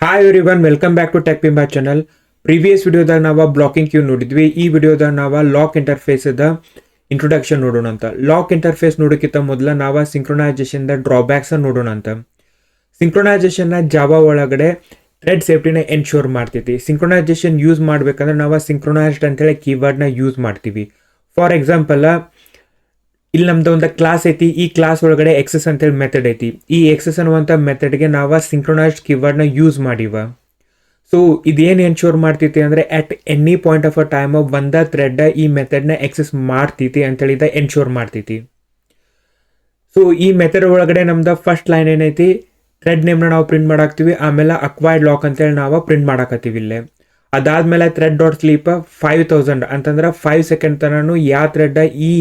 Hi everyone, welcome back to tech ಪಿಂಬಾ channel. Previous ವಿಡಿಯೋದಾಗ ನಾವು ಬ್ಲಾಕಿಂಗ್ ಕ್ಯೂ ನೋಡಿದ್ವಿ. ಈ ವಿಡಿಯೋದಾಗ ನಾವು ಲಾಕ್ ಇಂಟರ್ಫೇಸ್ದ ಇಂಟ್ರೊಡಕ್ಷನ್ ನೋಡೋಣ ಅಂತ. ಲಾಕ್ ಇಂಟರ್ಫೇಸ್ ನೋಡೋಕ್ಕಿಂತ ಮೊದಲು ನಾವು ಸಿಂಕ್ರೊನೈಸೇಷನ್ ಡ್ರಾಬ್ಯಾಕ್ಸ್ ನೋಡೋಣ ಅಂತ. ಸಿಂಕ್ರೊನೈಸೇಷನ್ ಜಾವಾ ಒಳಗಡೆ ಥ್ರೆಡ್ ಸೇಫ್ಟಿನ ಎನ್ಶೋರ್ ಮಾಡ್ತೈತಿ. ಸಿಂಕ್ರೊನೈಸೇಷನ್ ಯೂಸ್ ಮಾಡ್ಬೇಕಂದ್ರೆ ನಾವು ಸಿಂಕ್ರೊನೈಸ್ಡ್ ಅಂತೇಳಿ ಕೀವರ್ಡ್ನ ಯೂಸ್ ಮಾಡ್ತೀವಿ. ಫಾರ್ ಎಕ್ಸಾಂಪಲ್, ಇಲ್ಲಿ ನಮ್ದು ಒಂದು ಕ್ಲಾಸ್ ಐತಿ. ಈ ಕ್ಲಾಸ್ ಒಳಗಡೆ ಎಕ್ಸಸ್ ಅಂತೇಳಿ ಮೆಥಡ್ ಐತಿ. ಈ ಎಕ್ಸಸ್ ಅನ್ನುವಂಥ ಮೆಥಡ್ಗೆ ನಾವು ಸಿಂಕ್ರೊನೈಸ್ಡ್ ಕೀವರ್ಡ್ನ ಯೂಸ್ ಮಾಡಿವ. ಸೊ ಇದೇನು ಎನ್ಶೋರ್ ಮಾಡ್ತೈತಿ ಅಂದರೆ at any point of a time ಒಂದ ಥ್ರೆಡ್ ಈ ಮೆಥಡ್ನ ಎಕ್ಸಸ್ ಮಾಡ್ತೈತಿ ಅಂತೇಳಿ ಎನ್ಶೋರ್ ಮಾಡ್ತೈತಿ. ಸೊ ಈ ಮೆಥಡ್ ಒಳಗಡೆ ನಮ್ದು ಫಸ್ಟ್ ಲೈನ್ ಏನೈತಿ, ಥ್ರೆಡ್ ನೇಮ್ನ ನಾವು ಪ್ರಿಂಟ್ ಮಾಡಾಕ್ತೀವಿ. ಆಮೇಲೆ ಅಕ್ವೈರ್ಡ್ ಲಾಕ್ ಅಂತೇಳಿ ನಾವು ಪ್ರಿಂಟ್ ಮಾಡಾಕತ್ತೀವಿ ಇಲ್ಲೇ. ಅದಾದ್ಮೇಲೆ ಥ್ರೆಡ್ ಡಾಟ್ ಸ್ಲೀಪ್ 5000 ಅಂತಂದ್ರೆ 5 ಸೆಕೆಂಡ್ ತನೂ ಯಾವ ಥ್ರೆಡ್ ಈ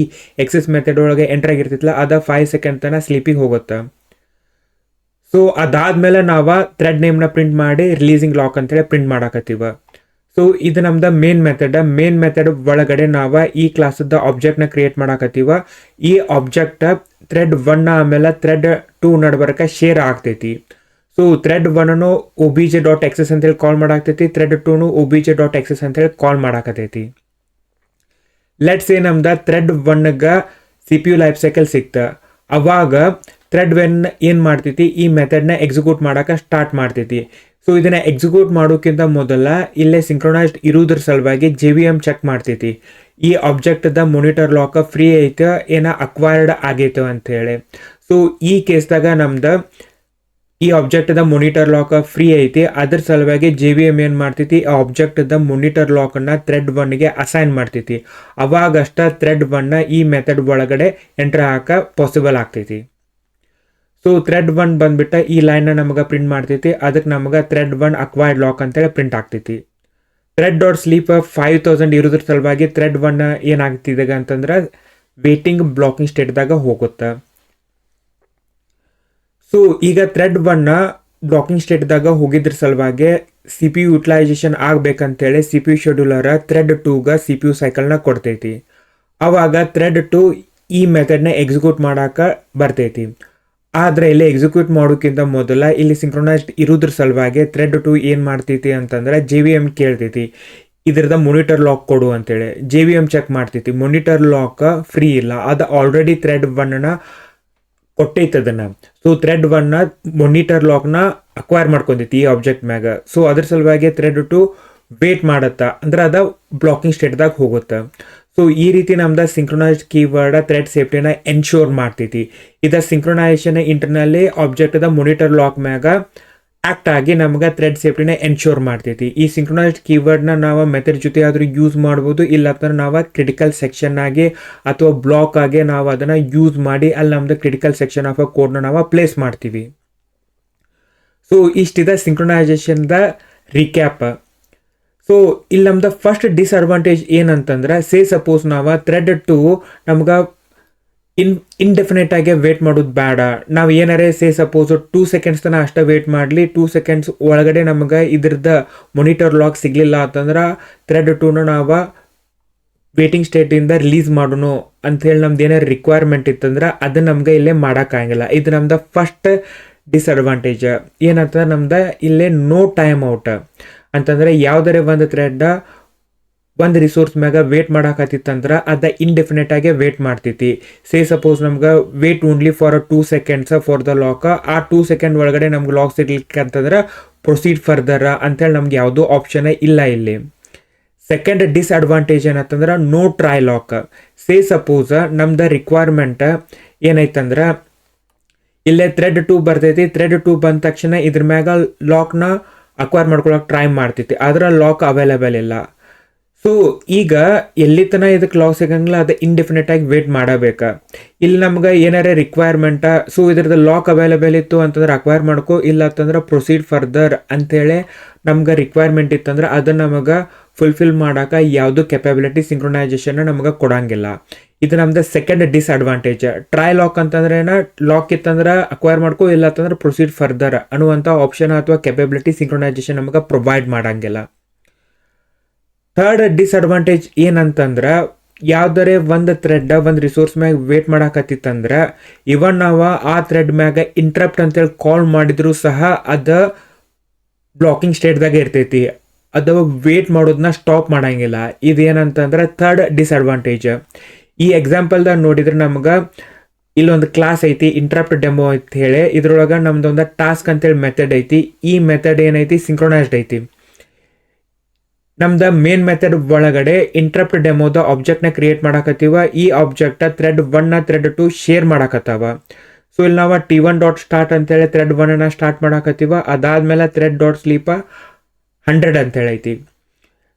ಎಕ್ಸಸ್ ಮೆಥಡ್ ಒಳಗೆ ಎಂಟರ್ ಆಗಿರ್ತಿತ್ತಲ್ಲ ಅದ 5 ಸೆಕೆಂಡ್ ತನ ಸ್ಲೀಪಿಗೆ ಹೋಗುತ್ತೆ. ಸೊ ಅದಾದ್ಮೇಲೆ ನಾವು ಥ್ರೆಡ್ ನೇಮ್ನ ಪ್ರಿಂಟ್ ಮಾಡಿ ರಿಲೀಸಿಂಗ್ ಲಾಕ್ ಅಂತೇಳಿ ಪ್ರಿಂಟ್ ಮಾಡಾಕತ್ತೀವ. ಸೊ ಇದು ನಮ್ದು ಮೇನ್ ಮೆಥಡ್ ಒಳಗಡೆ ನಾವು ಈ ಕ್ಲಾಸದ ಆಬ್ಜೆಕ್ಟ್ನ ಕ್ರಿಯೇಟ್ ಮಾಡಾಕತ್ತೀವ. ಈ ಆಬ್ಜೆಕ್ಟ್ ಥ್ರೆಡ್ 1 ಆಮೇಲೆ ಥ್ರೆಡ್ 2 ನಡ್ಬರ್ಕ ಶೇರ್ ಆಗ್ತೈತಿ. ಸೊ ಥ್ರೆಡ್ 1 obj.access ಅಂತೇಳಿ ಕಾಲ್ ಮಾಡಾಕ್ತೈತಿ, ಥ್ರೆಡ್ 2 obj.access ಅಂತೇಳಿ ಕಾಲ್ ಮಾಡಾಕತೈತಿ. ಲೆಟ್ಸ್ ಏ ನಮ್ದು ಥ್ರೆಡ್ 1ಗೆ CPU ಲೈಫ್ ಸೈಕಲ್ ಸಿಕ್ತ. ಅವಾಗ ಥ್ರೆಡ್ 1 ಏನು ಮಾಡ್ತೈತಿ, ಈ ಮೆಥಡ್ನ ಎಕ್ಸಿಕ್ಯೂಟ್ ಮಾಡೋಕೆ ಸ್ಟಾರ್ಟ್ ಮಾಡ್ತೈತಿ. ಸೊ ಇದನ್ನ ಎಕ್ಸಿಕ್ಯೂಟ್ ಮಾಡೋಕ್ಕಿಂತ ಮೊದಲ ಇಲ್ಲೇ ಸಿಂಕ್ರೊನೈಸ್ಡ್ ಇರೋದ್ರ ಸಲುವಾಗಿ JVM ಚೆಕ್ ಮಾಡ್ತೈತಿ. ಈ ಆಬ್ಜೆಕ್ಟ್ದ ಮಾನಿಟರ್ ಲಾಕ್ ಫ್ರೀ ಐತೆ ಏನ ಅಕ್ವೈರ್ಡ್ ಆಗೈತೆ ಅಂತೇಳಿ. ಸೊ ಈ ಕೇಸ್ದಾಗ ನಮ್ದು ಈ ಆಬ್ಜೆಕ್ಟ್ದ ಮಾನಿಟರ್ ಲಾಕ್ ಫ್ರೀ ಐತಿ. ಅದ್ರ ಸಲುವಾಗಿ JVM ಏನು ಮಾಡ್ತೈತಿ, ಆ ಆಬ್ಜೆಕ್ಟ್ದ ಮಾನಿಟರ್ ಲಾಕನ್ನು ಥ್ರೆಡ್ 1ಗೆ ಅಸೈನ್ ಮಾಡ್ತೈತಿ. ಅವಾಗಷ್ಟ ಥ್ರೆಡ್ 1 ಈ ಮೆಥಡ್ ಒಳಗಡೆ ಎಂಟರ್ ಹಾಕ ಪಾಸಿಬಲ್ ಆಗ್ತೈತಿ. ಸೊ ಥ್ರೆಡ್ 1 ಬಂದ್ಬಿಟ್ಟು ಈ ಲೈನ್ನ ನಮಗೆ ಪ್ರಿಂಟ್ ಮಾಡ್ತೈತಿ. ಅದಕ್ಕೆ ನಮಗೆ ಥ್ರೆಡ್ 1 ಅಕ್ವೈರ್ಡ್ ಲಾಕ್ ಅಂತೇಳಿ ಪ್ರಿಂಟ್ ಆಗ್ತೈತಿ. ಥ್ರೆಡ್ ಡಾಟ್ ಸ್ಲೀಪ್ 5000 ಇರೋದ್ರ ಸಲುವಾಗಿ ಥ್ರೆಡ್ 1 ಏನಾಗ್ತಿದಾಗ ಅಂತಂದ್ರೆ ವೇಟಿಂಗ್ ಬ್ಲಾಕಿಂಗ್ ಸ್ಟೇಟ್ದಾಗ ಹೋಗುತ್ತೆ. ಸೊ ಈಗ ಥ್ರೆಡ್ 1 ಬ್ಲಾಕಿಂಗ್ ಸ್ಟೇಟ್ದಾಗ ಹೋಗಿದ್ರ ಸಲುವಾಗಿ CPU ಯುಟಿಲೈಸೇಷನ್ ಆಗ್ಬೇಕಂತೇಳಿ CPU ಶೆಡ್ಯೂಲರ್ ಥ್ರೆಡ್ 2ಗೆ CPU ಸೈಕಲ್ನ ಕೊಡ್ತೈತಿ. ಅವಾಗ ಥ್ರೆಡ್ 2 ಈ ಮೆಥಡ್ನ ಎಕ್ಸಿಕ್ಯೂಟ್ ಮಾಡೋಕೆ ಬರ್ತೈತಿ. ಆದರೆ ಇಲ್ಲಿ ಎಕ್ಸಿಕ್ಯೂಟ್ ಮಾಡೋಕ್ಕಿಂತ ಮೊದಲ ಇಲ್ಲಿ ಸಿಂಕ್ರೊನೈಸ್ಡ್ ಇರೋದ್ರ ಸಲುವಾಗಿ ಥ್ರೆಡ್ 2 ಏನು ಮಾಡ್ತೈತಿ ಅಂತಂದ್ರೆ JVM ಕೇಳ್ತೈತಿ, ಇದ್ರದ ಮಾನಿಟರ್ ಲಾಕ್ ಕೊಡು ಅಂತೇಳಿ. JVM ಚೆಕ್ ಮಾಡ್ತೈತಿ, ಮಾನಿಟರ್ ಲಾಕ್ ಫ್ರೀ ಇಲ್ಲ, ಅದು ಆಲ್ರೆಡಿ ಥ್ರೆಡ್ 1ನ ಕೊಟ್ಟೈತೆ ಅದನ್ನ. ಸೊ ಥ್ರೆಡ್ 1 ಮಾನಿಟರ್ ಲಾಕ್ನ ಅಕ್ವೈರ್ ಮಾಡ್ಕೊಂತೈತಿ ಈ ಆಬ್ಜೆಕ್ಟ್ ಮ್ಯಾಗ. ಸೊ ಅದ್ರ ಸಲುವಾಗಿ ಥ್ರೆಡ್ 2 ವೇಟ್ ಮಾಡತ್ತಾ, ಅಂದ್ರೆ ಅದ ಬ್ಲಾಕಿಂಗ್ ಸ್ಟೇಟ್ದಾಗ ಹೋಗುತ್ತೆ. ಸೊ ಈ ರೀತಿ ನಮ್ದು ಸಿಂಕ್ರೊನೈಸ್ಡ್ ಕೀವರ್ಡ್ ಥ್ರೆಡ್ ಸೇಫ್ಟಿನ ಎನ್ಶೋರ್ ಮಾಡ್ತೈತಿ. ಇದ ಸಿಂಕ್ರೊನೈಸೇಷನ್ ಇಂಟರ್ನಲ್ಲಿ ಆಬ್ಜೆಕ್ಟ್ದ ಮಾನಿಟರ್ ಲಾಕ್ ಮ್ಯಾಗ ಆಕ್ಟ್ ಆಗಿ ನಮ್ಗೆ ಥ್ರೆಡ್ ಸೇಫ್ಟಿನ ಎನ್ಶೋರ್ ಮಾಡ್ತೈತಿ. ಈ ಸಿಂಕ್ರೊನೈಸ್ಡ್ ಕೀವರ್ಡ್ನ ನಾವು ಮೆಥಡ್ ಜೊತೆ ಆದರೂ ಯೂಸ್ ಮಾಡ್ಬೋದು, ಇಲ್ಲಂದ್ರೆ ನಾವು ಕ್ರಿಟಿಕಲ್ ಸೆಕ್ಷನ್ ಆಗಿ ಅಥವಾ ಬ್ಲಾಕ್ ಆಗಿ ನಾವು ಅದನ್ನು ಯೂಸ್ ಮಾಡಿ ಅಲ್ಲಿ ನಮ್ದು ಕ್ರಿಟಿಕಲ್ ಸೆಕ್ಷನ್ ಆಫ್ ಅ ಕೋಡ್ನ ನಾವು ಪ್ಲೇಸ್ ಮಾಡ್ತೀವಿ. ಸೊ ಇಷ್ಟಿದೆ ಸಿಂಕ್ರೊನೈಸೇಷನ್ದ ರೀಕ್ಯಾಪ್. ಸೊ ಇಲ್ಲಿ ನಮ್ದು ಫಸ್ಟ್ ಡಿಸ್ಅಡ್ವಾಂಟೇಜ್ ಏನಂತಂದ್ರೆ, ಸಪೋಸ್ ನಾವು ಥ್ರೆಡ್ 2 ನಮ್ಗೆ ಇಂಡೆಫಿನೆಟ್ ಆಗಿ ವೇಟ್ ಮಾಡೋದು ಬೇಡ. ನಾವು ಏನಾರೇ ಸಪೋಸ್ 2 ಸೆಕೆಂಡ್ಸ್ ತನಕ ಅಷ್ಟೇ ವೇಟ್ ಮಾಡಲಿ, 2 ಸೆಕೆಂಡ್ಸ್ ಒಳಗಡೆ ನಮಗೆ ಇದ್ರದ್ದು ಮಾನಿಟರ್ ಲಾಕ್ ಸಿಗಲಿಲ್ಲ ಅಂತಂದ್ರೆ ಥ್ರೆಡ್ 2ನ ನಾವು ವೇಟಿಂಗ್ ಸ್ಟೇಟಿಂದ ರಿಲೀಸ್ ಮಾಡೋಣ ಅಂಥೇಳಿ ನಮ್ದು ಏನಾರು ರಿಕ್ವೈರ್ಮೆಂಟ್ ಇತ್ತಂದ್ರೆ ಅದನ್ನ ನಮ್ಗೆ ಇಲ್ಲೇ ಮಾಡೋಕ್ಕಾಗಿಲ್ಲ. ಇದು ನಮ್ದು ಫಸ್ಟ್ ಡಿಸ್ಅಡ್ವಾಂಟೇಜ್. ಏನಂತಂದ್ರೆ ನಮ್ದು ಇಲ್ಲೇ ನೋ ಟೈಮ್ ಔಟ್ ಅಂತಂದರೆ ಯಾವುದರೇ ಒಂದು ಥ್ರೆಡ್ ಒಂದು ರಿಸೋರ್ಸ್ ಮ್ಯಾಗ ವೇಟ್ ಮಾಡಾಕತ್ತಿತ್ತಂದ್ರೆ ಅದ ಇಂಡೆಫಿನೆಟ್ ಆಗಿ ವೇಟ್ ಮಾಡ್ತೈತಿ. ಸಪೋಸ್ ನಮ್ಗೆ wait only for 2 seconds for the lock. ಆ 2 ಸೆಕೆಂಡ್ ಒಳಗಡೆ ನಮ್ಗೆ ಲಾಕ್ ಸಿಗ್ಲಿಕ್ಕೆ ಅಂತಂದ್ರೆ ಪ್ರೊಸೀಡ್ ಫರ್ದರ್ ಅಂತೇಳಿ ನಮ್ಗೆ ಯಾವುದೂ ಆಪ್ಷನ್ ಇಲ್ಲ ಇಲ್ಲಿ. ಸೆಕೆಂಡ್ ಡಿಸ್ಅಡ್ವಾಂಟೇಜ್ ಏನಂತಂದ್ರೆ ನೋ ಟ್ರೈ ಲಾಕ್. ಸಪೋಸ್ ನಮ್ದು ರಿಕ್ವೈರ್ಮೆಂಟ್ ಏನೈತಂದ್ರೆ ಇಲ್ಲೇ ಥ್ರೆಡ್ 2 ಬರ್ತೈತಿ. ಥ್ರೆಡ್ 2 ಬಂದ ತಕ್ಷಣ ಇದ್ರ ಮ್ಯಾಗ ಲಾಕ್ನ ಅಕ್ವೈರ್ ಮಾಡ್ಕೊಳಕ್ಕೆ ಟ್ರೈ ಮಾಡ್ತೈತಿ, ಆದ್ರೆ ಲಾಕ್ ಅವೈಲೇಬಲ್ ಇಲ್ಲ. ಸೊ ಈಗ ಎಲ್ಲಿ ತನಕ ಇದಕ್ಕೆ ಲಾಕ್ ಸಿಗಂಗಿಲ್ಲ ಅದು ಇಂಡೆಫಿನೆಟ್ ಆಗಿ ವೇಟ್ ಮಾಡಬೇಕು. ಇಲ್ಲಿ ನಮ್ಗೆ ಏನಾರೇ ರಿಕ್ವೈರ್ಮೆಂಟ, ಸೊ ಇದ್ರದ್ದು ಲಾಕ್ ಅವೈಲೇಬಲ್ ಇತ್ತು ಅಂತಂದ್ರೆ ಅಕ್ವೈರ್ ಮಾಡ್ಕೋ, ಇಲ್ಲ ಅಂತಂದ್ರೆ ಪ್ರೊಸೀಡ್ ಫರ್ದರ್ ಅಂತೇಳಿ ನಮ್ಗೆ ರಿಕ್ವೈರ್ಮೆಂಟ್ ಇತ್ತಂದ್ರೆ ಅದನ್ನು ನಮಗೆ ಫುಲ್ಫಿಲ್ ಮಾಡೋಕೆ ಯಾವುದೂ ಕೆಪಬಿಲಿಟಿ ಸಿಂಕ್ರೊನೈಸೇಷನ್ ನಮ್ಗೆ ಕೊಡಂಗಿಲ್ಲ. ಇದು ನಮ್ದು ಸೆಕೆಂಡ್ ಡಿಸ್ಅಡ್ವಾಂಟೇಜ್. ಟ್ರೈ ಲಾಕ್ ಅಂತಂದ್ರೆ ಲಾಕ್ ಇತ್ತಂದ್ರೆ ಅಕ್ವೈರ್ ಮಾಡ್ಕೋ, ಇಲ್ಲ ಅಂತಂದ್ರೆ ಪ್ರೊಸೀಡ್ ಫರ್ದರ್ ಅನ್ನುವಂಥ ಆಪ್ಷನ್ ಅಥವಾ ಕೆಪಬಿಲಿಟಿ ಸಿಂಕ್ರೊನೈಸೇಷನ್ ನಮಗೆ ಪ್ರೊವೈಡ್ ಮಾಡಂಗಿಲ್ಲ. ಥರ್ಡ್ ಡಿಸ್ಅಡ್ವಾಂಟೇಜ್ ಏನಂತಂದ್ರೆ, ಯಾವುದರೇ ಒಂದು ಥ್ರೆಡ್ ಒಂದು ರಿಸೋರ್ಸ್ ಮ್ಯಾಗ ವೇಟ್ ಮಾಡಾಕತ್ತಿತ್ತಂದ್ರೆ ಇವನ್ ನಾವು ಆ ಥ್ರೆಡ್ ಮ್ಯಾಗ ಇಂಟ್ರಪ್ಟ್ ಅಂತೇಳಿ ಕಾಲ್ ಮಾಡಿದ್ರು ಸಹ ಅದು ಬ್ಲಾಕಿಂಗ್ ಸ್ಟೇಟ್ದಾಗ ಇರ್ತೈತಿ, ಅದು ವೇಟ್ ಮಾಡೋದನ್ನ ಸ್ಟಾಪ್ ಮಾಡಂಗಿಲ್ಲ. ಇದೇನಂತಂದ್ರೆ ಥರ್ಡ್ ಡಿಸ್ಅಡ್ವಾಂಟೇಜ್. ಈ ಎಕ್ಸಾಂಪಲ್ದಾಗ ನೋಡಿದ್ರೆ ನಮ್ಗೆ ಇಲ್ಲೊಂದು ಕ್ಲಾಸ್ ಐತಿ, ಇಂಟ್ರಪ್ಟ್ ಡೆಮೋ ಅಂತ ಹೇಳಿ. ಇದ್ರೊಳಗೆ ನಮ್ದೊಂದು ಟಾಸ್ಕ್ ಅಂತೇಳಿ ಮೆಥಡ್ ಐತಿ. ಈ ಮೆಥಡ್ ಏನೈತಿ, ಸಿಂಕ್ರೊನೈಸ್ಡ್ ಐತಿ. ನಮ್ದು ಮೇನ್ ಮೆಥಡ್ ಒಳಗಡೆ ಇಂಟ್ರಪ್ಟ್ ಡೆಮೋದ ಆಬ್ಜೆಕ್ಟ್ನ ಕ್ರಿಯೇಟ್ ಮಾಡಾಕತ್ತೀವ. ಈ ಆಬ್ಜೆಕ್ಟ್ ಥ್ರೆಡ್ 1 ಥ್ರೆಡ್ 2 ಶೇರ್ ಮಾಡಾಕತ್ತಾವ. ಸೊ ಇಲ್ಲಿ ನಾವು T1 ಡಾಟ್ ಸ್ಟಾರ್ಟ್ ಅಂತೇಳಿ ಥ್ರೆಡ್ 1 ಸ್ಟಾರ್ಟ್ ಮಾಡಾಕತ್ತೀವ. ಅದಾದ್ಮೇಲೆ ಥ್ರೆಡ್ ಡಾಟ್ ಸ್ಲೀಪ 100 ಅಂತೇಳಿ ಐತಿ.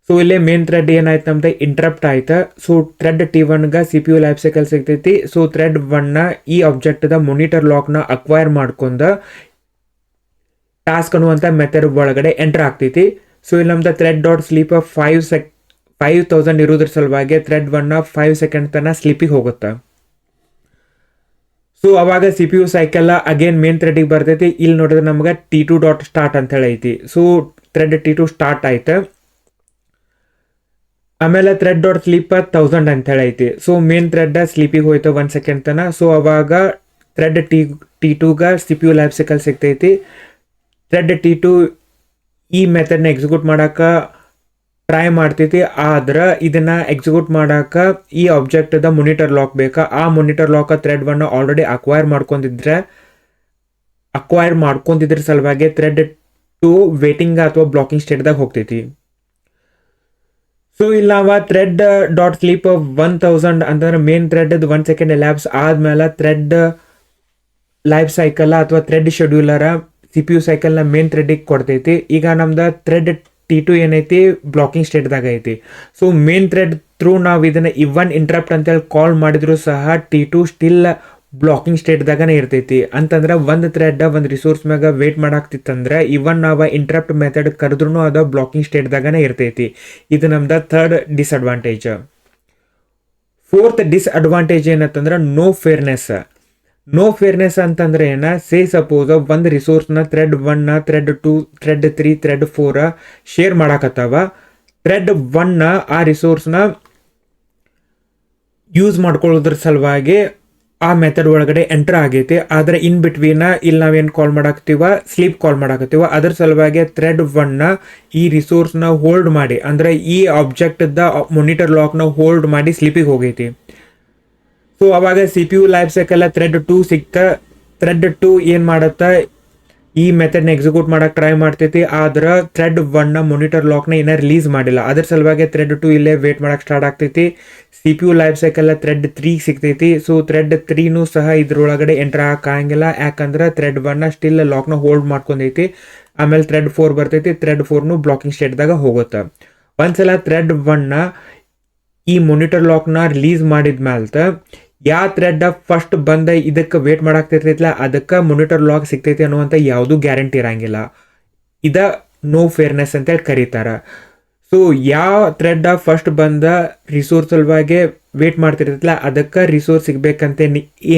ಸೊ ಇಲ್ಲಿ ಮೇನ್ ಥ್ರೆಡ್ ಏನಾಯ್ತು, ನಮ್ದು ಇಂಟ್ರಪ್ಟ್ ಆಯ್ತು. ಸೊ ಥ್ರೆಡ್ T1ಗೆ CPU ಲೈಫ್ ಸೈಕಲ್ ಸಿಗ್ತೈತಿ. ಸೊ ಥ್ರೆಡ್ 1 ಈ ಆಬ್ಜೆಕ್ಟ್ದ ಮೊನಿಟರ್ ಲಾಕ್ನ ಅಕ್ವೈರ್ ಮಾಡ್ಕೊಂಡು ಟಾಸ್ಕ್ ಅನ್ನುವಂಥ ಮೆಥಡ್ ಒಳಗಡೆ ಎಂಟರ್ ಆಗ್ತೈತಿ. ಸೊ ಇಲ್ಲಿ ನಮ್ದು ಥ್ರೆಡ್ ಡಾಟ್ ಸ್ಲೀಪ್ 5000 ಇರೋದ್ರ ಸಲುವಾಗಿ ಥ್ರೆಡ್ 1 5 ಸೆಕೆಂಡ್ ತನಕ ಸ್ಲೀಪಿಗೆ ಹೋಗುತ್ತೆ. ಸೊ ಅವಾಗ CPU ಸೈಕಲ್ ಅಗೇನ್ ಮೇನ್ ಥ್ರೆಡಿಗೆ ಬರ್ತೈತಿ. ಇಲ್ಲಿ ನೋಡಿದ್ರೆ ನಮ್ಗೆ T2 ಡಾಟ್ ಸ್ಟಾರ್ಟ್ ಅಂತ ಹೇಳಿ ಐತಿ. ಸೊ ಥ್ರೆಡ್ T2 ಸ್ಟಾರ್ಟ್ ಆಯ್ತು. ಆಮೇಲೆ ಥ್ರೆಡ್ ಡಾಟ್ ಸ್ಲೀಪ್ 1000 ಅಂತ ಹೇಳಿ ಐತಿ. ಸೊ ಮೇನ್ ಥ್ರೆಡ್ ಸ್ಲೀಪಿಗೆ ಹೋಯ್ತು 1 ಸೆಕೆಂಡ್ ತನಕ. ಸೊ ಅವಾಗ ಥ್ರೆಡ್ T2ಗೆ CPU ಲೈಫ್ ಸೈಕಲ್ ಸಿಗ್ತೈತಿ. ಥ್ರೆಡ್ T2 ಈ ಮೆಥಡ್ನ ಎಕ್ಸಿಕ್ಯೂಟ್ ಮಾಡೋಕೆ ಟ್ರೈ ಮಾಡ್ತೈತಿ. ಆದ್ರೆ ಇದನ್ನ ಎಕ್ಸಿಕ್ಯೂಟ್ ಮಾಡೋಕೆ ಈ ಆಬ್ಜೆಕ್ಟ್ದ ಮೊನಿಟರ್ ಲಾಕ್ ಬೇಕಾ. ಆ monitor lock thread 1 already acquire ಮಾಡ್ಕೊಂಡಿದ್ರ ಸಲುವಾಗಿ ಥ್ರೆಡ್ 2 ವೇಟಿಂಗ್ ಅಥವಾ ಬ್ಲಾಕಿಂಗ್ ಸ್ಟೇಟ್ದಾಗ ಹೋಗ್ತೈತಿ. ಸೊ ಇಲ್ಲಿ ನಾವು ಥ್ರೆಡ್ ಡಾಟ್ ಸ್ಲೀಪ್ 1000 ಅಂತಂದ್ರೆ ಮೇನ್ ಥ್ರೆಡ್ 1 ಸೆಕೆಂಡ್ ಎಲ್ಯಾಪ್ಸ್ ಆದ್ಮೇಲೆ ಥ್ರೆಡ್ ಲೈಫ್ ಸೈಕಲ್ ಅಥವಾ ಥ್ರೆಡ್ ಶೆಡ್ಯೂಲರ CPU ಸೈಕಲ್ನ ಮೇನ್ ಥ್ರೆಡ್ಡಿಗೆ ಕೊಡ್ತೈತಿ. ಈಗ ನಮ್ದು ಥ್ರೆಡ್ T2 ಏನೈತಿ, ಬ್ಲಾಕಿಂಗ್ ಸ್ಟೇಟ್ದಾಗ ಐತಿ. ಸೊ ಮೇನ್ ಥ್ರೆಡ್ ಥ್ರೂ ನಾವು ಇದನ್ನ ಇವನ್ ಇಂಟ್ರಪ್ಟ್ ಅಂತೇಳಿ ಕಾಲ್ ಮಾಡಿದ್ರು ಸಹ T2 ಸ್ಟಿಲ್ ಬ್ಲಾಕಿಂಗ್ ಸ್ಟೇಟ್ದಾಗನೇ ಇರ್ತೈತಿ. ಅಂತಂದ್ರೆ ಒಂದು ಥ್ರೆಡ್ ಒಂದು ರಿಸೋರ್ಸ್ ಮ್ಯಾಗ ವೇಟ್ ಮಾಡಾಕ್ತಿತ್ತಂದ್ರೆ ಇವನ್ ನಾವು ಇಂಟ್ರಪ್ಟ್ ಮೆಥಡ್ ಕರೆದ್ರೂ ಅದು ಬ್ಲಾಕಿಂಗ್ ಸ್ಟೇಟ್ದಾಗನೇ ಇರ್ತೈತಿ. ಇದು ನಮ್ದು ಥರ್ಡ್ ಡಿಸ್ಅಡ್ವಾಂಟೇಜ್. ಫೋರ್ತ್ ಡಿಸ್ಅಡ್ವಾಂಟೇಜ್ ಏನಂತಂದ್ರೆ ನೋ ಫೇರ್ನೆಸ್ ಅಂತಂದ್ರೆ ಏನ, ಸೇ ಸಪೋಸ್ ಒಂದು ರಿಸೋರ್ಸ್ನ thread 1 thread 2 thread 3 thread 4 share ಮಾಡಾಕತ್ತಾವ. ಥ್ರೆಡ್ 1 ಆ ರಿಸೋರ್ಸ್ನ ಯೂಸ್ ಮಾಡ್ಕೊಳ್ಳೋದ್ರ ಸಲುವಾಗಿ ಆ ಮೆಥಡ್ ಒಳಗಡೆ ಎಂಟರ್ ಆಗೈತಿ. ಆದ್ರೆ ಇನ್ ಬಿಟ್ವೀನ್ ಇಲ್ಲಿ ನಾವೇನು ಕಾಲ್ ಮಾಡಾಕತ್ತೀವ, ಸ್ಲೀಪ್ ಕಾಲ್ ಮಾಡಾಕತ್ತೀವ. ಅದ್ರ ಸಲುವಾಗಿ ಥ್ರೆಡ್ 1 ಈ ರಿಸೋರ್ಸ್ನ ಹೋಲ್ಡ್ ಮಾಡಿ, ಅಂದ್ರೆ ಈ ಆಬ್ಜೆಕ್ಟ್ದ ಮೊನಿಟರ್ ಲಾಕ್ನ ಹೋಲ್ಡ್ ಮಾಡಿ ಸ್ಲೀಪಿಗೆ ಹೋಗೈತಿ. ಸೊ ಅವಾಗ CPU ಲೈಫ್ ಸೈಕಲ್ ಥ್ರೆಡ್ 2 ಸಿಕ್ತ. ಥ್ರೆಡ್ 2 ಏನು ಮಾಡುತ್ತಾ, ಈ ಮೆಥಡ್ನ ಎಕ್ಸಿಕ್ಯೂಟ್ ಮಾಡಕ್ಕೆ ಟ್ರೈ ಮಾಡ್ತೈತಿ. ಆದ್ರೆ ಥ್ರೆಡ್ 1 ಮೊನಿಟರ್ ಲಾಕ್ನ ಇನ್ನೂ ರಿಲೀಸ್ ಮಾಡಿಲ್ಲ. ಅದ್ರ ಸಲುವಾಗಿ ಥ್ರೆಡ್ 2 ಇಲ್ಲೇ ವೇಟ್ ಮಾಡಕ್ಕೆ ಸ್ಟಾರ್ಟ್ ಆಗ್ತೈತಿ. CPU ಲೈಫ್ ಸೈಕಲ್ ಥ್ರೆಡ್ 3 ಸಿಗ್ತೈತಿ. ಸೊ ಥ್ರೆಡ್ 3ನೂ ಸಹ ಇದ್ರೊಳಗಡೆ ಎಂಟರ್ ಆಗಂಗಿಲ್ಲ, ಯಾಕಂದ್ರೆ ಥ್ರೆಡ್ 1 ಸ್ಟಿಲ್ ಲಾಕ್ನ ಹೋಲ್ಡ್ ಮಾಡ್ಕೊಂಡೈತಿ. ಆಮೇಲೆ ಥ್ರೆಡ್ 4 ಬರ್ತೈತಿ. ಥ್ರೆಡ್ 4ನೂ ಬ್ಲಾಕಿಂಗ್ ಸ್ಟೇಟ್ದಾಗ ಹೋಗುತ್ತೆ. ಒಂದ್ಸಲ ಥ್ರೆಡ್ 1 ಈ ಮೊನಿಟರ್ ಲಾಕ್ನ ರಿಲೀಸ್ ಮಾಡಿದ್ಮೇಲೆ ಯಾವ ಥ್ರೆಡ್ ಫಸ್ಟ್ ಬಂದ ಇದಕ್ಕೆ ವೇಟ್ ಮಾಡಾಕ್ತಿರ್ತೈತಿಲ್ಲ ಅದಕ್ಕೆ ಮೊನಿಟರ್ ಲಾಕ್ ಸಿಗ್ತೈತಿ ಅನ್ನುವಂಥ ಯಾವುದೂ ಗ್ಯಾರಂಟಿ ಇರಂಗಿಲ್ಲ. ಇದ ನೋ ಫೇರ್ನೆಸ್ ಅಂತೇಳಿ ಕರೀತಾರ. ಸೊ ಯಾವ ಥ್ರೆಡ್ ಫಸ್ಟ್ ಬಂದ ರಿಸೋರ್ಸ್ ಸಲುವಾಗಿ ವೇಟ್ ಮಾಡ್ತಿರ್ತೈತಿಲ್ಲ ಅದಕ್ಕೆ ರಿಸೋರ್ಸ್ ಸಿಗ್ಬೇಕಂತ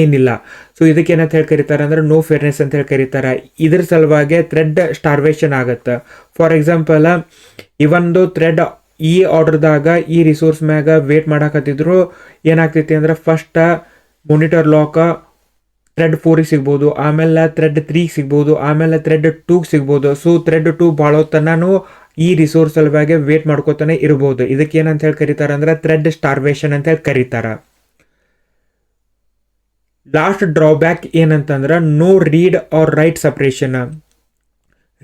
ಏನಿಲ್ಲ. ಸೊ ಇದಕ್ಕೆ ಏನಂತ ಹೇಳಿ ಕರೀತಾರೆ ಅಂದ್ರೆ ನೋ ಫೇರ್ನೆಸ್ ಅಂತ ಹೇಳಿ ಕರೀತಾರೆ. ಇದ್ರ ಸಲುವಾಗಿ ಥ್ರೆಡ್ ಸ್ಟಾರ್ವೇಷನ್ ಆಗುತ್ತೆ. ಫಾರ್ ಎಕ್ಸಾಂಪಲ್, ಇವೊಂದು ಥ್ರೆಡ್ ಈ ಆರ್ಡರ್ದಾಗ ಈ ರಿಸೋರ್ಸ್ ಮ್ಯಾಗ ವೇಟ್ ಮಾಡಾಕತ್ತಿದ್ರು ಏನಾಗ್ತೈತಿ ಅಂದ್ರೆ ಫಸ್ಟ್ ಮೊನಿಟರ್ ಲಾಕ್ ಥ್ರೆಡ್ 4ಗೆ ಸಿಗ್ಬೋದು, ಆಮೇಲೆ ಥ್ರೆಡ್ 3ಗೆ ಸಿಗ್ಬೋದು, ಆಮೇಲೆ ಥ್ರೆಡ್ 2ಗೆ ಸಿಗ್ಬೋದು. ಸೊ ಥ್ರೆಡ್ 2 ಭಾಳೋ ತನೂ ಈ ರಿಸೋರ್ಸ್ ಸಲುವಾಗಿ ವೇಟ್ ಮಾಡ್ಕೋತಾನೆ ಇರ್ಬೋದು. ಇದಕ್ಕೆ ಏನಂತ ಹೇಳಿ ಕರೀತಾರೆ ಅಂದ್ರೆ ಥ್ರೆಡ್ ಸ್ಟಾರ್ವೇಷನ್ ಅಂತ ಹೇಳಿ ಕರೀತಾರ. ಲಾಸ್ಟ್ ಡ್ರಾಬ್ಯಾಕ್ ಏನಂತಂದ್ರೆ no read or write separation.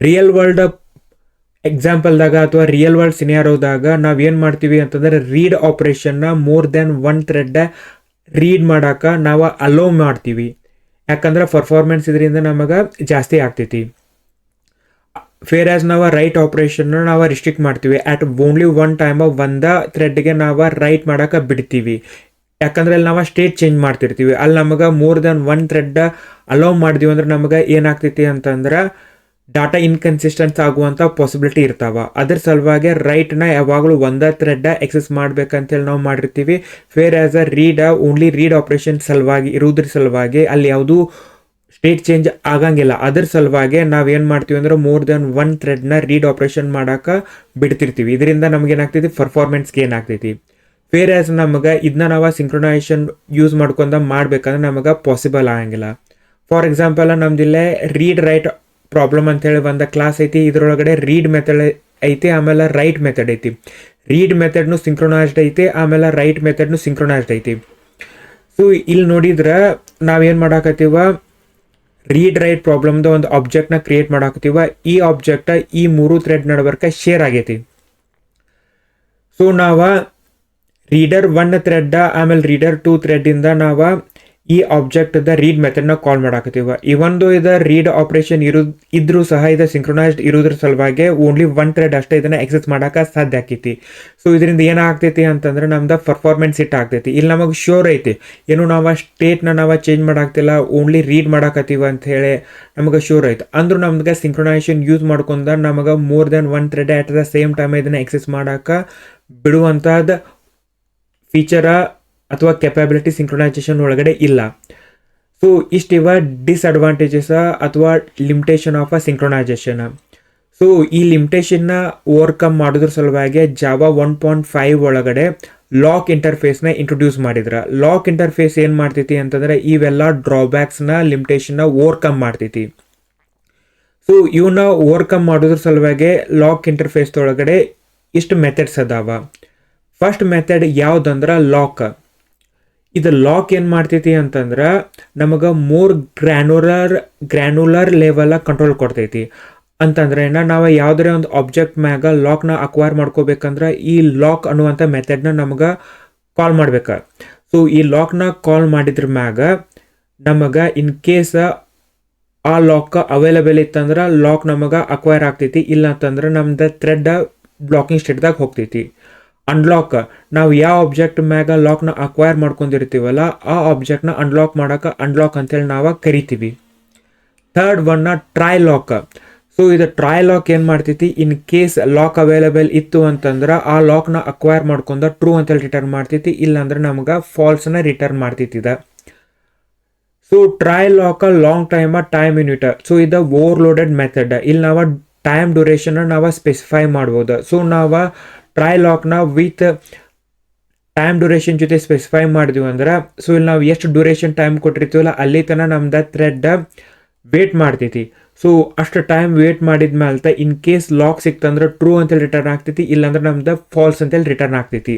Real world ಎಕ್ಸಾಂಪಲ್ದಾಗ ಅಥವಾ ರಿಯಲ್ ವರ್ಲ್ಡ್ ಸಿನಾರಿಯೋದಾಗ ನಾವು ಏನು ಮಾಡ್ತೀವಿ ಅಂತಂದ್ರೆ ರೀಡ್ ಆಪ್ರೇಷನ್ನ ಮೋರ್ ದೆನ್ 1 ಥ್ರೆಡ್ ರೀಡ್ ಮಾಡೋಕೆ ನಾವು ಅಲೋ ಮಾಡ್ತೀವಿ. ಯಾಕಂದ್ರೆ ಪರ್ಫಾರ್ಮೆನ್ಸ್ ಇದರಿಂದ ನಮಗೆ ಜಾಸ್ತಿ ಆಗ್ತೈತಿ. ಫೇರ್ ಆಸ್ ನಾವು ರೈಟ್ ಆಪ್ರೇಷನ್ನ ನಾವು ರಿಸ್ಟ್ರಿಕ್ಟ್ ಮಾಡ್ತೀವಿ. ಆಟ್ ಓನ್ಲಿ 1 ಟೈಮ್ ಒಂದ ಥ್ರೆಡ್ಗೆ ನಾವು ರೈಟ್ ಮಾಡೋಕೆ ಬಿಡ್ತೀವಿ. ಯಾಕಂದ್ರೆ ಅಲ್ಲಿ ನಾವು ಸ್ಟೇಟ್ ಚೇಂಜ್ ಮಾಡ್ತಿರ್ತೀವಿ. ಅಲ್ಲಿ ನಮಗೆ ಮೋರ್ ದೆನ್ 1 ಥ್ರೆಡ್ ಅಲೋ ಮಾಡಿದೀವಿ ಅಂದ್ರೆ ನಮಗೆ ಏನಾಗ್ತೈತಿ ಅಂತಂದ್ರೆ ಡಾಟಾ ಇನ್ಕನ್ಸಿಸ್ಟೆನ್ಸ್ ಆಗುವಂಥ ಪಾಸಿಬಿಲಿಟಿ ಇರ್ತಾವ. ಅದ್ರ ಸಲುವಾಗಿ ರೈಟ್ನ ಯಾವಾಗಲೂ ಒಂದೇ ಥ್ರೆಡ್ ಎಕ್ಸೆಸ್ ಮಾಡ್ಬೇಕಂತೇಳಿ ನಾವು ಮಾಡಿರ್ತೀವಿ. Fair as a only read operation ಸಲುವಾಗಿ ಇರೋದ್ರ ಸಲುವಾಗಿ ಅಲ್ಲಿ ಯಾವುದೂ ಸ್ಟೇಟ್ ಚೇಂಜ್ ಆಗಂಗಿಲ್ಲ. ಅದ್ರ ಸಲುವಾಗಿ ನಾವೇನು ಮಾಡ್ತೀವಿ ಅಂದ್ರೆ ಮೋರ್ ದೆನ್ 1 ಥ್ರೆಡ್ನ ರೀಡ್ ಆಪ್ರೇಷನ್ ಮಾಡೋಕೆ ಬಿಡ್ತಿರ್ತೀವಿ. ಇದರಿಂದ ನಮಗೇನಾಗ್ತೈತಿ, ಪರ್ಫಾರ್ಮೆನ್ಸ್ಗೆ ಏನಾಗ್ತೈತಿ. ಫೇರ್ ಆಸ್ ನಮಗೆ ಇದನ್ನ ನಾವು ಸಿಂಕ್ರೊನೈಸೇಷನ್ ಯೂಸ್ ಮಾಡ್ಕೊಂಡ ಮಾಡ್ಬೇಕಂದ್ರೆ ನಮಗೆ ಪಾಸಿಬಲ್ ಆಗಂಗಿಲ್ಲ. ಫಾರ್ ಎಕ್ಸಾಂಪಲ್, ನಮ್ದಿಲ್ಲೇ ರೀಡ್ ರೈಟ್ ಪ್ರಾಬ್ಲಮ್ ಅಂತೇಳಿ ಒಂದು ಕ್ಲಾಸ್ ಐತಿ. ಇದರೊಳಗಡೆ ರೀಡ್ ಮೆಥಡ್ ಐತಿ, ಆಮೇಲೆ ರೈಟ್ ಮೆಥಡ್ ಐತಿ. ರೀಡ್ ಮೆಥಡ್ನು ಸಿಂಕ್ರೊನೈಸ್ಡ್ ಐತಿ, ಆಮೇಲೆ ರೈಟ್ ಮೆಥಡ್ನು ಸಿಂಕ್ರೊನೈಸ್ಡ್ ಐತಿ. ಸೊ ಇಲ್ಲಿ ನೋಡಿದ್ರೆ ನಾವೇನು ಮಾಡಾಕತ್ತೀವ, ರೀಡ್ ರೈಟ್ ಪ್ರಾಬ್ಲಮ್ದ ಒಂದು ಆಬ್ಜೆಕ್ಟ್ನ ಕ್ರಿಯೇಟ್ ಮಾಡಾಕತ್ತೀವ. ಈ ಆಬ್ಜೆಕ್ಟ್ ಈ 3 ಥ್ರೆಡ್ ನಡ್ಬರ್ಕ ಶೇರ್ ಆಗೈತಿ. ಸೊ ನಾವು ರೀಡರ್ 1 ಥ್ರೆಡ್ ಆಮೇಲೆ ರೀಡರ್ 2 ಥ್ರೆಡ್ಡಿಂದ ನಾವು ಈ ಆಬ್ಜೆಕ್ಟ್ದ ರೀಡ್ ಮೆಥಡ್ನ ಕಾಲ್ ಮಾಡಾಕತ್ತೀವ. ಇವೊಂದು ಇದು ರೀಡ್ ಆಪರೇಷನ್ ಇದ್ರೂ ಸಹ ಇದು ಸಿಂಕ್ರೊನೈಸ್ಡ್ ಇರೋದ್ರ ಸಲುವಾಗಿ ಓನ್ಲಿ 1 ಥ್ರೆಡ್ ಅಷ್ಟೇ ಇದನ್ನ ಎಕ್ಸೆಸ್ ಮಾಡಕ್ಕೆ ಸಾಧ್ಯ ಆಕೈತಿ. ಸೊ ಇದರಿಂದ ಏನಾಗ್ತೈತಿ ಅಂತಂದ್ರೆ ನಮ್ದು ಪರ್ಫಾರ್ಮೆನ್ಸ್ ಹಿಟ್ ಆಗ್ತೈತಿ. ಇಲ್ಲಿ ನಮಗೆ ಶ್ಯೂರ್ ಐತಿ, ಏನು ನಾವು ಸ್ಟೇಟ್ನ ನಾವು ಚೇಂಜ್ ಮಾಡಾಕ್ತಿಲ್ಲ, ಓನ್ಲಿ ರೀಡ್ ಮಾಡಾಕತ್ತೀವ ಅಂತ ಹೇಳಿ ನಮಗೆ ಶ್ಯೂರ್ ಐತಿ. ಅಂದ್ರೂ ನಮ್ಗೆ ಸಿಂಕ್ರೊನೈಸೇಷನ್ ಯೂಸ್ ಮಾಡ್ಕೊಂಡ ನಮಗೆ more than 1 thread at the same time ಇದನ್ನ ಎಕ್ಸೆಸ್ ಮಾಡಕ್ಕೆ ಬಿಡುವಂಥದ್ದು ಫೀಚರ ಅಥವಾ ಕೆಪಾಬಿಲಿಟಿ ಸಿಂಕ್ರೊನೈಸೇಷನ್ ಒಳಗಡೆ ಇಲ್ಲ. ಸೊ ಇಷ್ಟಿವ ಡಿಸ್ಅಡ್ವಾಂಟೇಜಸ್ ಅಥವಾ limitation of a synchronisation. So ಈ ಲಿಮಿಟೇಷನ್ನ ಓವರ್ಕಮ್ ಮಾಡೋದ್ರ ಸಲುವಾಗಿ ಜಾವಾ 1.5 ಒಳಗಡೆ ಲಾಕ್ ಇಂಟರ್ಫೇಸ್ನ ಇಂಟ್ರೊಡ್ಯೂಸ್ ಮಾಡಿದ್ರ. ಲಾಕ್ ಇಂಟರ್ಫೇಸ್ ಏನು ಮಾಡ್ತೈತಿ ಅಂತಂದ್ರೆ ಇವೆಲ್ಲ ಡ್ರಾಬ್ಯಾಕ್ಸ್ನ ಲಿಮಿಟೇಷನ್ನ ಓವರ್ಕಮ್ ಮಾಡ್ತೈತಿ. ಸೊ ಇವನ್ನ ಓವರ್ಕಮ್ ಮಾಡೋದ್ರ ಸಲುವಾಗಿ ಲಾಕ್ ಇಂಟರ್ಫೇಸ್ ಒಳಗಡೆ ಇಷ್ಟು ಮೆಥಡ್ಸ್ ಅದಾವ. ಫಸ್ಟ್ ಮೆಥಡ್ ಯಾವುದಂದ್ರೆ ಲಾಕ್. ಇದು ಲಾಕ್ ಏನು ಮಾಡ್ತೈತಿ ಅಂತಂದ್ರೆ ನಮಗೆ ಮೋರ್ ಗ್ರ್ಯಾನುಲರ್ ಲೆವೆಲ್ ಕಂಟ್ರೋಲ್ ಕೊಡ್ತೈತಿ. ಅಂತಂದ್ರೆ ನಾವು ಯಾವುದೇ ಒಂದು ಆಬ್ಜೆಕ್ಟ್ ಮ್ಯಾಗ ಲಾಕ್ನ ಅಕ್ವೈರ್ ಮಾಡ್ಕೋಬೇಕಂದ್ರೆ ಈ ಲಾಕ್ ಅನ್ನುವಂಥ ಮೆಥಡ್ನ ನಮಗೆ ಕಾಲ್ ಮಾಡ್ಬೇಕು. ಸೊ ಈ ಲಾಕ್ನ ಕಾಲ್ ಮಾಡಿದ್ರ ಮ್ಯಾಗ ನಮಗೆ ಇನ್ ಕೇಸ್ ಆ ಲಾಕ್ ಅವೈಲೇಬಲ್ ಇತ್ತಂದ್ರೆ ಲಾಕ್ ನಮಗೆ ಅಕ್ವೈರ್ ಆಗ್ತೈತಿ, ಇಲ್ಲ ಅಂತಂದ್ರೆ ನಮ್ದು ಥ್ರೆಡ್ ಬ್ಲಾಕಿಂಗ್ ಸ್ಟೇಟ್ದಾಗ ಹೋಗ್ತೈತಿ. ಅನ್ಲಾಕ್, ನಾವು ಯಾವ ಆಬ್ಜೆಕ್ಟ್ ಮ್ಯಾಗ ಲಾಕ್ನ ಅಕ್ವೈರ್ ಮಾಡ್ಕೊಂಡಿರ್ತೀವಲ್ಲ ಆ ಆಬ್ಜೆಕ್ಟ್ನ ಅನ್ಲಾಕ್ ಮಾಡೋಕೆ ಅನ್ಲಾಕ್ ಅಂತೇಳಿ ನಾವು ಕರಿತೀವಿ. ಥರ್ಡ್ ಒನ್ನ ಟ್ರೈ ಲಾಕ್. ಸೊ ಇದು ಟ್ರೈ ಲಾಕ್ ಏನು ಮಾಡ್ತೈತಿ, ಇನ್ ಕೇಸ್ ಲಾಕ್ ಅವೈಲೇಬಲ್ ಇತ್ತು ಅಂತಂದ್ರೆ ಆ ಲಾಕ್ನ ಅಕ್ವೈರ್ ಮಾಡ್ಕೊಂಡ ಟ್ರೂ ಅಂತೇಳಿ ರಿಟರ್ನ್ ಮಾಡ್ತೈತಿ, ಇಲ್ಲಾಂದ್ರೆ ನಮ್ಗೆ ಫಾಲ್ಸ್ನ ರಿಟರ್ನ್ ಮಾಡ್ತೈತಿ ಇದು. So try lock long time unit. So ಇದು ಓವರ್ಲೋಡೆಡ್ ಮೆಥಡ್. ಇಲ್ಲಿ ನಾವು ಟೈಮ್ ಡ್ಯೂರೇಷನ್ ನಾವು ಸ್ಪೆಸಿಫೈ ಮಾಡ್ಬೋದು. ಸೊ ನಾವು ಟ್ರೈ ಲಾಕ್ನ ವಿತ್ ಟೈಮ್ ಡ್ಯೂರೇಷನ್ ಜೊತೆ ಸ್ಪೆಸಿಫೈ ಮಾಡಿದ್ವಿ ಅಂದ್ರೆ, ಸೊ ಇಲ್ಲಿ ನಾವು ಎಷ್ಟು ಡ್ಯೂರೇಷನ್ ಟೈಮ್ ಕೊಟ್ಟಿರ್ತೀವಲ್ಲ ಅಲ್ಲಿ ತನಕ ನಮ್ದು ಥ್ರೆಡ್ ವೇಟ್ ಮಾಡ್ತೈತಿ. ಸೊ ಅಷ್ಟು ಟೈಮ್ ವೇಟ್ ಮಾಡಿದ್ಮೇಲೆ ಇನ್ ಕೇಸ್ ಲಾಕ್ ಸಿಕ್ತಂದ್ರೆ ಟ್ರೂ ಅಂತೇಳಿ ರಿಟರ್ನ್ ಆಗ್ತೈತಿ, ಇಲ್ಲಾಂದ್ರೆ ನಮ್ದು ಫಾಲ್ಸ್ ಅಂತೇಳಿ ರಿಟರ್ನ್ ಆಗ್ತೈತಿ.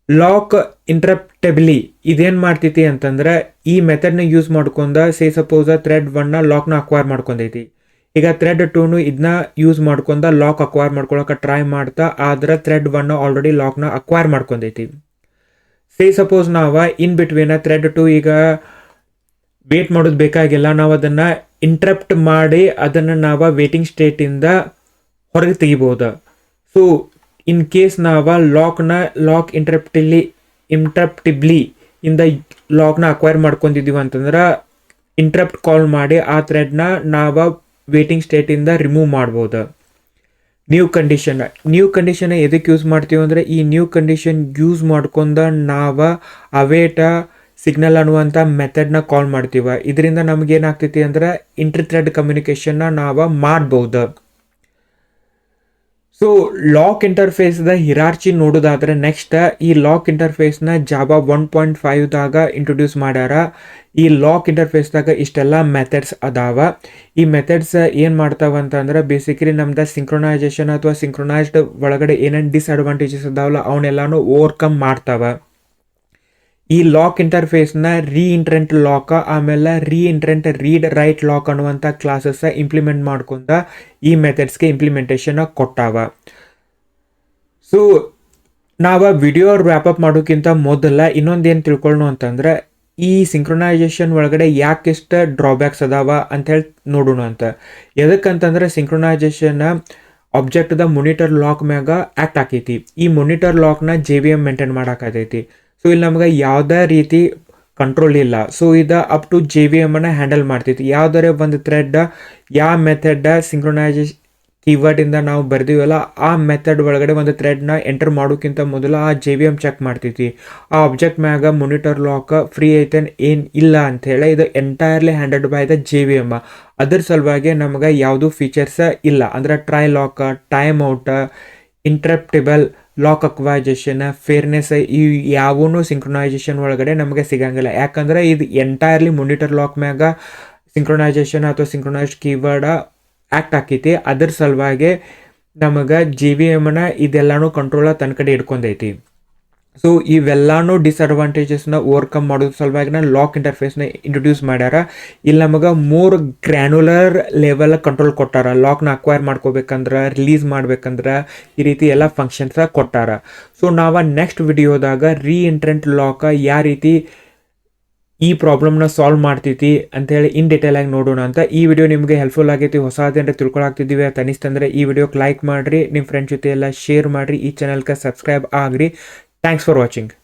ಲಾಕ್ ಇಂಟ್ರಪ್ಟೆಬ್ಲಿ ಇದೇನು ಮಾಡ್ತೈತಿ ಅಂತಂದ್ರೆ ಈ ಮೆಥಡ್ನ ಯೂಸ್ ಮಾಡ್ಕೊಂಡ ಸಪೋಸ್ ಥ್ರೆಡ್ 1ನ ಲಾಕ್ನ ಅಕ್ವೈರ್ ಮಾಡ್ಕೊಂಡೈತಿ. ಈಗ ಥ್ರೆಡ್ 2ನು ಇದನ್ನ ಯೂಸ್ ಮಾಡ್ಕೊಂಡ ಲಾಕ್ ಅಕ್ವೈರ್ ಮಾಡ್ಕೊಳಕ್ಕೆ ಟ್ರೈ ಮಾಡ್ತಾ, ಆದ್ರೆ ಥ್ರೆಡ್ 1 ಆಲ್ರೆಡಿ ಲಾಕ್ನ ಅಕ್ವೈರ್ ಮಾಡ್ಕೊಂಡೈತಿ. ಸಪೋಸ್ ನಾವು ಇನ್ ಬಿಟ್ವೀನ್ ಥ್ರೆಡ್ 2 ಈಗ ವೇಟ್ ಮಾಡೋದು ಬೇಕಾಗಿಲ್ಲ, ನಾವು ಅದನ್ನು ಇಂಟ್ರಪ್ಟ್ ಮಾಡಿ ಅದನ್ನು ನಾವು ವೇಟಿಂಗ್ ಸ್ಟೇಟಿಂದ ಹೊರಗೆ ತೆಗಿಬೋದು. ಸೊ ಇನ್ ಕೇಸ್ ನಾವು ಲಾಕ್ ಇಂಟ್ರಪ್ಟಿಬ್ಲಿ ಇಂದ ಲಾಕ್ನ ಅಕ್ವೈರ್ ಮಾಡ್ಕೊಂಡಿದ್ದೀವಿ ಅಂತಂದ್ರೆ ಇಂಟ್ರಪ್ಟ್ ಕಾಲ್ ಮಾಡಿ ಆ ಥ್ರೆಡ್ನ ನಾವು ವೇಟಿಂಗ್ ಸ್ಟೇಟಿಂದ ರಿಮೂವ್ ಮಾಡ್ಬೋದು. ನ್ಯೂ ಕಂಡೀಷನ್ ಎದಕ್ಕೆ ಯೂಸ್ ಮಾಡ್ತೀವಿ ಅಂದರೆ ಈ ನ್ಯೂ ಕಂಡೀಷನ್ ಯೂಸ್ ಮಾಡ್ಕೊಂಡ ನಾವು ಅವೇಟ ಸಿಗ್ನಲ್ ಅನ್ನುವಂಥ ಮೆಥಡ್ನ ಕಾಲ್ ಮಾಡ್ತೀವಿ. ಇದರಿಂದ ನಮಗೇನಾಗ್ತೈತಿ ಅಂದ್ರೆ ಇಂಟರ್ ಥ್ರೆಡ್ ಕಮ್ಯುನಿಕೇಷನ್ನ ನಾವು ಮಾಡ್ಬೋದು. ಸೊ ಲಾಕ್ ಇಂಟರ್ಫೇಸ್ದ ಹಿರಾರ್ಚಿ ನೋಡೋದಾದ್ರೆ ನೆಕ್ಸ್ಟ್ ಈ ಲಾಕ್ ಇಂಟರ್ಫೇಸ್ನ ಜಾವಾ 1.5ದಾಗ ಇಂಟ್ರೊಡ್ಯೂಸ್ ಮಾಡ್ಯಾರ. ಈ ಲಾಕ್ ಇಂಟರ್ಫೇಸ್ದಾಗ ಇಷ್ಟೆಲ್ಲ ಮೆಥಡ್ಸ್ ಅದಾವ. ಈ ಮೆಥಡ್ಸ್ ಏನು ಮಾಡ್ತಾವ ಅಂತಂದ್ರೆ ಬೇಸಿಕಲಿ ನಮ್ದು ಸಿಂಕ್ರೊನೈಸೇಷನ್ ಅಥವಾ ಸಿಂಕ್ರೊನೈಸ್ಡ್ ಒಳಗಡೆ ಏನೇನು ಡಿಸ್ಅಡ್ವಾಂಟೇಜಸ್ ಅದಾವಲ್ಲ ಅವನ್ನೆಲ್ಲಾನು ಓವರ್ಕಮ್ ಮಾಡ್ತಾವ. ಈ ಲಾಕ್ ಇಂಟರ್ಫೇಸ್ನ ರೀಇಂಟ್ರೆಂಟ್ ಲಾಕ್ ಆಮೇಲೆ ರೀಇಂಟ್ರೆಂಟ್ ರೀಡ್ ರೈಟ್ ಲಾಕ್ ಅನ್ನುವಂಥ ಕ್ಲಾಸಸ್ ಇಂಪ್ಲಿಮೆಂಟ್ ಮಾಡ್ಕೊಂಡ ಈ ಮೆಥಡ್ಸ್ಗೆ ಇಂಪ್ಲಿಮೆಂಟೇಷನ್ ಕೊಟ್ಟಾವ. ಸೊ ನಾವು ವಿಡಿಯೋ ರ್ಯಾಪಪ್ ಮಾಡೋಕ್ಕಿಂತ ಮೊದಲ ಇನ್ನೊಂದೇನು ತಿಳ್ಕೊಳ್ಳೋಣ ಅಂತಂದ್ರೆ ಈ ಸಿಂಕ್ರೊನೈಸೇಷನ್ ಒಳಗಡೆ ಯಾಕೆಷ್ಟು ಡ್ರಾಬ್ಯಾಕ್ಸ್ ಅದಾವ ಅಂಥೇಳಿ ನೋಡೋಣ ಅಂತ. ಎದಕ್ಕಂತಂದ್ರೆ ಸಿಂಕ್ರೊನೈಸೇಷನ್ ಆಬ್ಜೆಕ್ಟ್ದ ಮೊನಿಟರ್ ಲಾಕ್ ಮ್ಯಾಗ ಆ್ಯಕ್ಟ್ ಆಕೈತಿ. ಈ ಮೊನಿಟರ್ ಲಾಕ್ನ JVM ಮೇಂಟೈನ್ ಮಾಡೋಕ್ಕಾಗೈತಿ. ಸೊ ಇಲ್ಲಿ ನಮ್ಗೆ ಯಾವುದೇ ರೀತಿ ಕಂಟ್ರೋಲ್ ಇಲ್ಲ. ಸೊ ಇದು ಅಪ್ ಟು JVMನ ಹ್ಯಾಂಡಲ್ ಮಾಡ್ತೈತಿ. ಯಾವುದಾರೆ ಒಂದು ಥ್ರೆಡ್ ಯಾವ ಮೆಥಡ್ ಸಿಂಕ್ರೊನೈಸೇಷನ್ ಕೀವರ್ಡಿಂದ ನಾವು ಬರ್ದೀವಲ್ಲ ಆ ಮೆಥಡ್ ಒಳಗಡೆ ಒಂದು ಥ್ರೆಡ್ನ ಎಂಟರ್ ಮಾಡೋಕ್ಕಿಂತ ಮೊದಲು ಆ JVM ಚೆಕ್ ಮಾಡ್ತೈತಿ. ಆ ಆಬ್ಜೆಕ್ಟ್ ಮ್ಯಾಗ ಮೊನಿಟರ್ ಲಾಕ್ ಫ್ರೀ ಐತೆ ಏನು ಇಲ್ಲ ಅಂಥೇಳಿ ಇದು entirely handled by the JVM. ಅದ್ರ ಸಲುವಾಗಿ ನಮ್ಗೆ ಯಾವುದೂ ಫೀಚರ್ಸ್ ಇಲ್ಲ. ಅಂದ್ರೆ try lock, time out, interruptible, lock acquisition, fairness ಈ ಯಾವೂ ಸಿಂಕ್ರೊನೈಸೇಷನ್ ಒಳಗಡೆ ನಮಗೆ ಸಿಗಂಗಿಲ್ಲ. ಯಾಕಂದ್ರೆ ಇದು ಎಂಟೈರ್ಲಿ ಮೊನಿಟರ್ ಲಾಕ್ ಮ್ಯಾಗ ಸಿಂಕ್ರೊನೈಸೇಷನ್ ಅಥವಾ ಸಿಂಕ್ರೊನೈಸ್ಡ್ ಕೀವರ್ಡ್ ಆ್ಯಕ್ಟ್ ಆಕೈತಿ. ಅದ್ರ ಸಲುವಾಗಿ ನಮಗೆ JVMನ ಇದೆಲ್ಲನೂ ಕಂಟ್ರೋಲ ತನ್ನ ಕಡೆ ಇಟ್ಕೊಂಡೈತಿ. ಸೊ ಇವೆಲ್ಲಾನು ಡಿಸ್ಅಡ್ವಾಂಟೇಜಸ್ನ ಓವರ್ಕಮ್ ಮಾಡೋದ್ರ ಸಲುವಾಗಿ ನಾನು ಲಾಕ್ ಇಂಟರ್ಫೇಸ್ನ ಇಂಟ್ರೊಡ್ಯೂಸ್ ಮಾಡ್ಯಾರ. ಇಲ್ಲಿ ನಮಗೆ ಮೋರ್ ಗ್ರ್ಯಾನ್ಯುಲರ್ ಲೆವೆಲ್ ಕಂಟ್ರೋಲ್ ಕೊಟ್ಟಾರ. ಲಾಕ್ನ ಅಕ್ವೈರ್ ಮಾಡ್ಕೋಬೇಕಂದ್ರೆ, ರಿಲೀಸ್ ಮಾಡ್ಬೇಕಂದ್ರೆ ಈ ರೀತಿ ಎಲ್ಲ ಫಂಕ್ಷನ್ಸ ಕೊಟ್ಟಾರ. ಸೊ ನಾವು ನೆಕ್ಸ್ಟ್ ವಿಡಿಯೋದಾಗ ರೀಎಂಟ್ರೆಂಟ್ ಲಾಕ್ ಯಾವ ರೀತಿ ಈ ಪ್ರಾಬ್ಲಮ್ನ ಸಾಲ್ವ್ ಮಾಡ್ತೈತಿ ಅಂತೇಳಿ ಇನ್ ಡಿಟೇಲ್ ಆಗಿ ನೋಡೋಣ ಅಂತ. ಈ ವಿಡಿಯೋ ನಿಮಗೆ ಹೆಲ್ಪ್ಫುಲ್ ಆಗೈತಿ, ಹೊಸದೇನರ ತಿಳ್ಕೊಳಾಗ್ತಿದ್ದೀವಿ ಅಂತ ಅನಿಸ್ತಂದ್ರೆ ಈ ವಿಡಿಯೋಕ್ಕೆ ಲೈಕ್ ಮಾಡಿರಿ, ನಿಮ್ಮ ಫ್ರೆಂಡ್ಸ್ ಜೊತೆ ಎಲ್ಲ ಶೇರ್ ಮಾಡಿರಿ, ಈ ಚಾನಲ್ಗೆ subscribe agri. Thanks for watching.